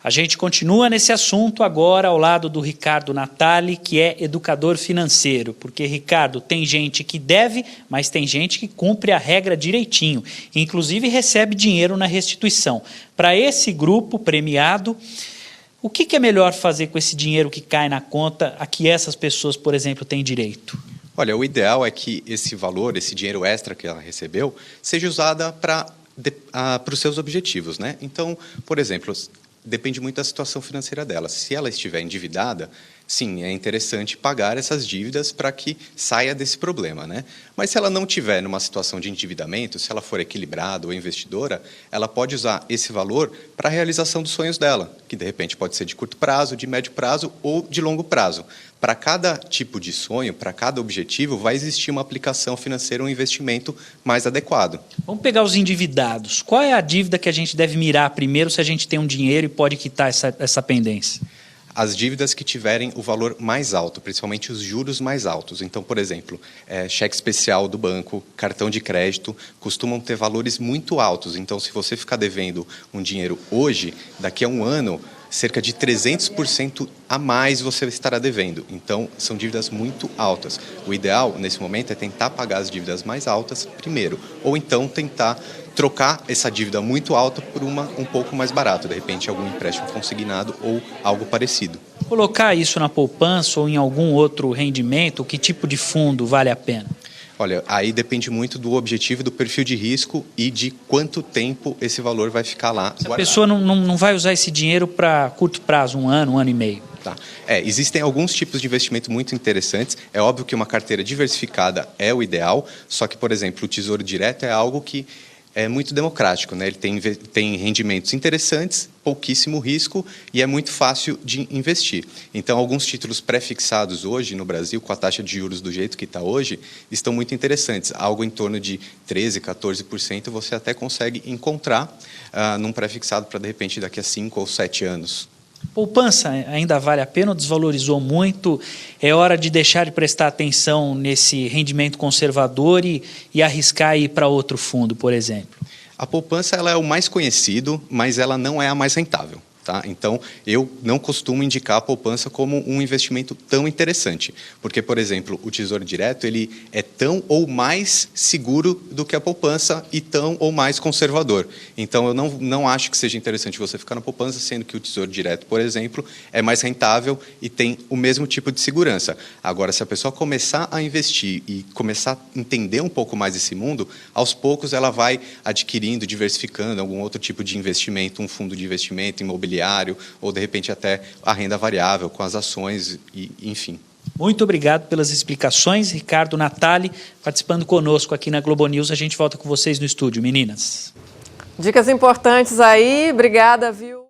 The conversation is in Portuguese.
A gente continua nesse assunto agora ao lado do Ricardo Natali, que é educador financeiro, porque, Ricardo, tem gente que deve, mas tem gente que cumpre a regra direitinho, inclusive recebe dinheiro na restituição. Para esse grupo premiado, o que é melhor fazer com esse dinheiro que cai na conta a que essas pessoas, por exemplo, têm direito? Olha, o ideal é que esse valor, esse dinheiro extra que ela recebeu, seja usado para os seus objetivos, né? Então, por exemplo, depende muito da situação financeira dela. Se ela estiver endividada, sim, é interessante pagar essas dívidas para que saia desse problema, né? Mas se ela não estiver numa situação de endividamento, se ela for equilibrada ou investidora, ela pode usar esse valor para a realização dos sonhos dela, que de repente pode ser de curto prazo, de médio prazo ou de longo prazo. Para cada tipo de sonho, para cada objetivo, vai existir uma aplicação financeira, um investimento mais adequado. Vamos pegar os endividados. Qual é a dívida que a gente deve mirar primeiro se a gente tem um dinheiro e pode quitar essa pendência? As dívidas que tiverem o valor mais alto, principalmente os juros mais altos. Então, por exemplo, cheque especial do banco, cartão de crédito, costumam ter valores muito altos. Então, se você ficar devendo um dinheiro hoje, daqui a um ano, cerca de 300% a mais você estará devendo. Então, são dívidas muito altas. O ideal, nesse momento, é tentar pagar as dívidas mais altas primeiro, ou então tentar trocar essa dívida muito alta por uma um pouco mais barata, de repente algum empréstimo consignado ou algo parecido. Colocar isso na poupança ou em algum outro rendimento, que tipo de fundo vale a pena? Olha, aí depende muito do objetivo, do perfil de risco e de quanto tempo esse valor vai ficar lá guardado. A pessoa não vai usar esse dinheiro para curto prazo, um ano e meio. Tá. Existem alguns tipos de investimento muito interessantes. É óbvio que uma carteira diversificada é o ideal, só que, por exemplo, o Tesouro Direto é algo que é muito democrático, né? Ele tem rendimentos interessantes, pouquíssimo risco e é muito fácil de investir. Então, alguns títulos pré-fixados hoje no Brasil, com a taxa de juros do jeito que está hoje, estão muito interessantes. Algo em torno de 13%, 14% você até consegue encontrar num pré-fixado para, de repente, daqui a 5 ou 7 anos. Poupança ainda vale a pena ou desvalorizou muito? É hora de deixar de prestar atenção nesse rendimento conservador e arriscar ir para outro fundo, por exemplo? A poupança ela é o mais conhecido, mas ela não é a mais rentável. Tá? Então, eu não costumo indicar a poupança como um investimento tão interessante, porque, por exemplo, o Tesouro Direto ele é tão ou mais seguro do que a poupança e tão ou mais conservador. Então, eu não acho que seja interessante você ficar na poupança, sendo que o Tesouro Direto, por exemplo, é mais rentável e tem o mesmo tipo de segurança. Agora, se a pessoa começar a investir e começar a entender um pouco mais esse mundo, aos poucos ela vai adquirindo, diversificando algum outro tipo de investimento, um fundo de investimento imobiliário, ou de repente até a renda variável com as ações, e enfim. Muito obrigado pelas explicações, Ricardo Natali, participando conosco aqui na Globo News. A gente volta com vocês no estúdio, meninas. Dicas importantes aí, obrigada, viu?